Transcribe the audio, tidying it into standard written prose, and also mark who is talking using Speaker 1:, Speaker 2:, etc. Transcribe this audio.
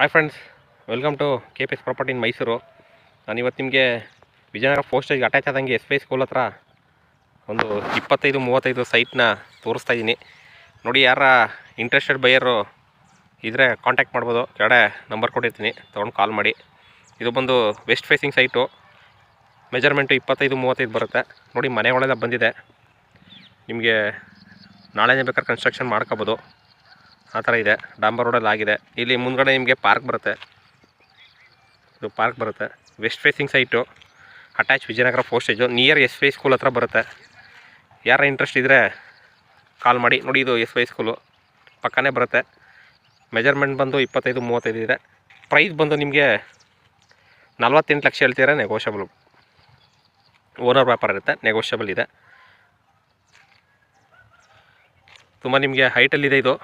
Speaker 1: Hi friends, welcome to K P S property in Mysuru. ನಾನಿವತ್ತು ನಿಮಗೆ ವಿಜಯನಗರ ಪೋಸ್ಟೇಜ್ಗೆ ಅಟ್ಯಾಚ್ ಆದಂಗೆ ಎಸ್ ಪಿ ಐ ಸ್ಕೂಲ್ ಹತ್ರ ಒಂದು 25-30 ಸೈಟ್ನ ತೋರಿಸ್ತಾ ಇದ್ದೀನಿ. ನೋಡಿ, ಯಾರ ಇಂಟ್ರೆಸ್ಟೆಡ್ ಬೈಯರು ಇದ್ದರೆ ಕಾಂಟ್ಯಾಕ್ಟ್ ಮಾಡ್ಬೋದು. ಕೆಳಗಡೆ ನಂಬರ್ ಕೊಟ್ಟಿರ್ತೀನಿ, ತೊಗೊಂಡು ಕಾಲ್ ಮಾಡಿ. ಇದು ಬಂದು ವೆಸ್ಟ್ ಫೇಸಿಂಗ್ ಸೈಟು. ಮೆಜರ್ಮೆಂಟು 25-35 ಬರುತ್ತೆ. ನೋಡಿ, ಮನೆಗಳೆಲ್ಲ ಬಂದಿದೆ. ನಿಮಗೆ ನಾಳೆನೇ ಬೇಕಾದ್ರೆ ಕನ್ಸ್ಟ್ರಕ್ಷನ್ ಮಾಡ್ಕೋಬೋದು. ಆ ಥರ ಇದೆ. ಡಾಂಬರ್ ರೋಡಲ್ಲಿ ಆಗಿದೆ. ಇಲ್ಲಿ ಮುಂದ್ಗಡೆ ನಿಮಗೆ ಪಾರ್ಕ್ ಬರುತ್ತೆ. ಇದು ಪಾರ್ಕ್ ಬರುತ್ತೆ. West facing site, attach Vijayanagar postage, near S Y school ಹತ್ರ ಬರುತ್ತೆ. ಯಾರ ಇಂಟ್ರೆಸ್ಟ್ ಇದ್ದರೆ ಕಾಲ್ ಮಾಡಿ. ನೋಡಿ, ಇದು ಎಸ್ ವೈ ಸ್ಕೂಲು ಪಕ್ಕನೇ ಬರುತ್ತೆ. ಮೆಜರ್ಮೆಂಟ್ ಬಂದು 25-35 ಇದೆ. ಪ್ರೈಸ್ ಬಂದು ನಿಮಗೆ 48 ಲಕ್ಷ ಹೇಳ್ತೀರಾ, ನೆಗೋಷಿಯಬಲ್. ಓನರ್ ವ್ಯಾಪಾರ ಇರುತ್ತೆ, ನೆಗೋಷಿಯಬಲ್ ಇದೆ. ತುಂಬ ನಿಮಗೆ ಹೈಟಲ್ಲಿದೆ ಇದು.